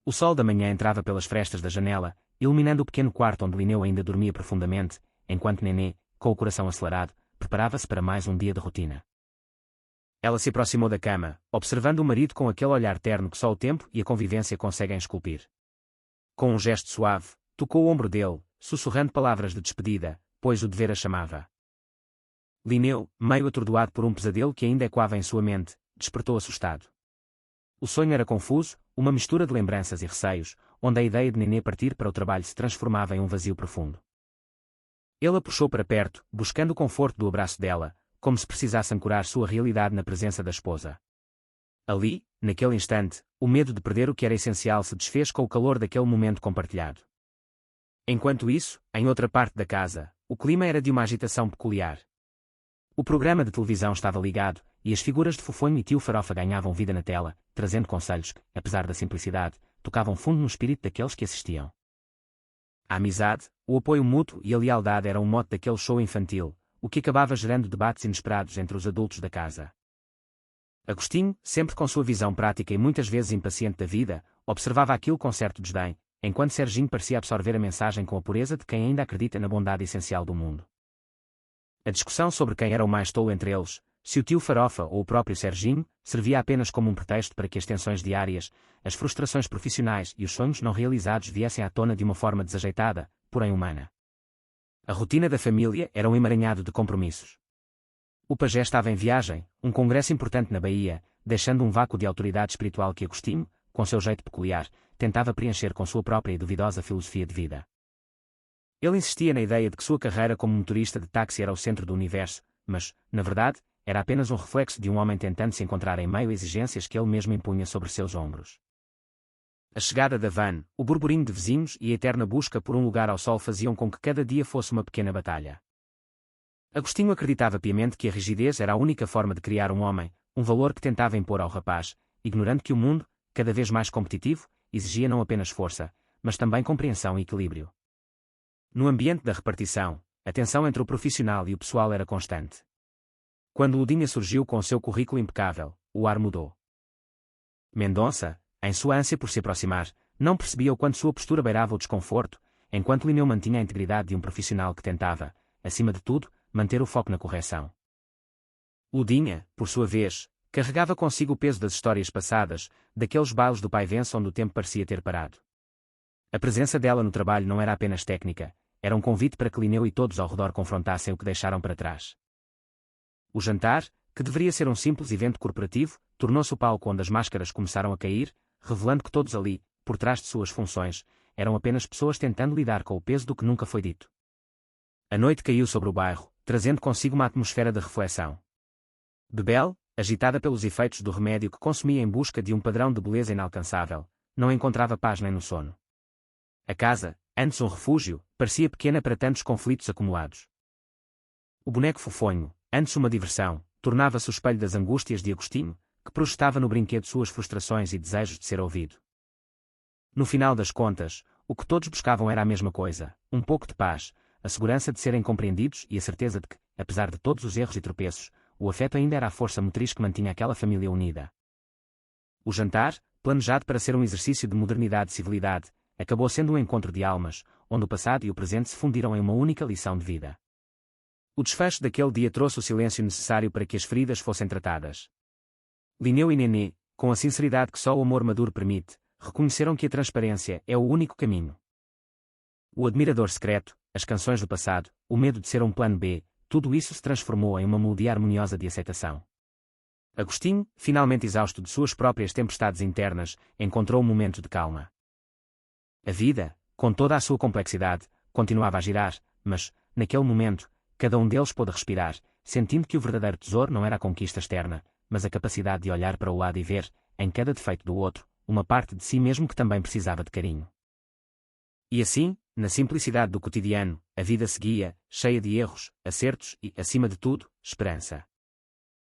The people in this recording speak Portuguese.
O sol da manhã entrava pelas frestas da janela, iluminando o pequeno quarto onde Linneu ainda dormia profundamente, enquanto Nenê, com o coração acelerado, preparava-se para mais um dia de rotina. Ela se aproximou da cama, observando o marido com aquele olhar terno que só o tempo e a convivência conseguem esculpir. Com um gesto suave, tocou o ombro dele, sussurrando palavras de despedida, pois o dever a chamava. Linneu, meio atordoado por um pesadelo que ainda ecoava em sua mente, despertou assustado. O sonho era confuso, uma mistura de lembranças e receios, onde a ideia de Nenê partir para o trabalho se transformava em um vazio profundo. Ele a puxou para perto, buscando o conforto do abraço dela, como se precisasse ancorar sua realidade na presença da esposa. Ali, naquele instante, o medo de perder o que era essencial se desfez com o calor daquele momento compartilhado. Enquanto isso, em outra parte da casa, o clima era de uma agitação peculiar. O programa de televisão estava ligado, e as figuras de Fofonho e Tio Farofa ganhavam vida na tela, trazendo conselhos que, apesar da simplicidade, tocavam fundo no espírito daqueles que assistiam. A amizade, o apoio mútuo e a lealdade eram o mote daquele show infantil, o que acabava gerando debates inesperados entre os adultos da casa. Agostinho, sempre com sua visão prática e muitas vezes impaciente da vida, observava aquilo com certo desdém, enquanto Serginho parecia absorver a mensagem com a pureza de quem ainda acredita na bondade essencial do mundo. A discussão sobre quem era o mais tolo entre eles, se o Tio Farofa ou o próprio Serginho, servia apenas como um pretexto para que as tensões diárias, as frustrações profissionais e os sonhos não realizados viessem à tona de uma forma desajeitada, porém humana. A rotina da família era um emaranhado de compromissos. O pajé estava em viagem, um congresso importante na Bahia, deixando um vácuo de autoridade espiritual que Agostinho, com seu jeito peculiar, tentava preencher com sua própria e duvidosa filosofia de vida. Ele insistia na ideia de que sua carreira como motorista de táxi era o centro do universo, mas, na verdade, era apenas um reflexo de um homem tentando se encontrar em meio a exigências que ele mesmo impunha sobre seus ombros. A chegada da van, o burburinho de vizinhos e a eterna busca por um lugar ao sol faziam com que cada dia fosse uma pequena batalha. Agostinho acreditava piamente que a rigidez era a única forma de criar um homem, um valor que tentava impor ao rapaz, ignorando que o mundo, cada vez mais competitivo, exigia não apenas força, mas também compreensão e equilíbrio. No ambiente da repartição, a tensão entre o profissional e o pessoal era constante. Quando Ludinha surgiu com seu currículo impecável, o ar mudou. Mendonça, em sua ânsia por se aproximar, não percebia o quanto sua postura beirava o desconforto, enquanto Linneu mantinha a integridade de um profissional que tentava, acima de tudo, manter o foco na correção. Ludinha, por sua vez, carregava consigo o peso das histórias passadas, daqueles bailes do Paivense onde o tempo parecia ter parado. A presença dela no trabalho não era apenas técnica, era um convite para que Linneu e todos ao redor confrontassem o que deixaram para trás. O jantar, que deveria ser um simples evento corporativo, tornou-se o palco onde as máscaras começaram a cair, revelando que todos ali, por trás de suas funções, eram apenas pessoas tentando lidar com o peso do que nunca foi dito. A noite caiu sobre o bairro, trazendo consigo uma atmosfera de reflexão. Bebel, agitada pelos efeitos do remédio que consumia em busca de um padrão de beleza inalcançável, não encontrava paz nem no sono. A casa, antes um refúgio, parecia pequena para tantos conflitos acumulados. O boneco fofonho, antes uma diversão, tornava-se o espelho das angústias de Agostinho, que projetava no brinquedo suas frustrações e desejos de ser ouvido. No final das contas, o que todos buscavam era a mesma coisa, um pouco de paz, a segurança de serem compreendidos e a certeza de que, apesar de todos os erros e tropeços, o afeto ainda era a força motriz que mantinha aquela família unida. O jantar, planejado para ser um exercício de modernidade e civilidade, acabou sendo um encontro de almas, onde o passado e o presente se fundiram em uma única lição de vida. O desfecho daquele dia trouxe o silêncio necessário para que as feridas fossem tratadas. Linneu e Nenê, com a sinceridade que só o amor maduro permite, reconheceram que a transparência é o único caminho. O admirador secreto, as canções do passado, o medo de ser um plano B, tudo isso se transformou em uma melodia harmoniosa de aceitação. Agostinho, finalmente exausto de suas próprias tempestades internas, encontrou um momento de calma. A vida, com toda a sua complexidade, continuava a girar, mas, naquele momento, cada um deles pôde respirar, sentindo que o verdadeiro tesouro não era a conquista externa, mas a capacidade de olhar para o lado e ver, em cada defeito do outro, uma parte de si mesmo que também precisava de carinho. E assim, na simplicidade do cotidiano, a vida seguia, cheia de erros, acertos e, acima de tudo, esperança.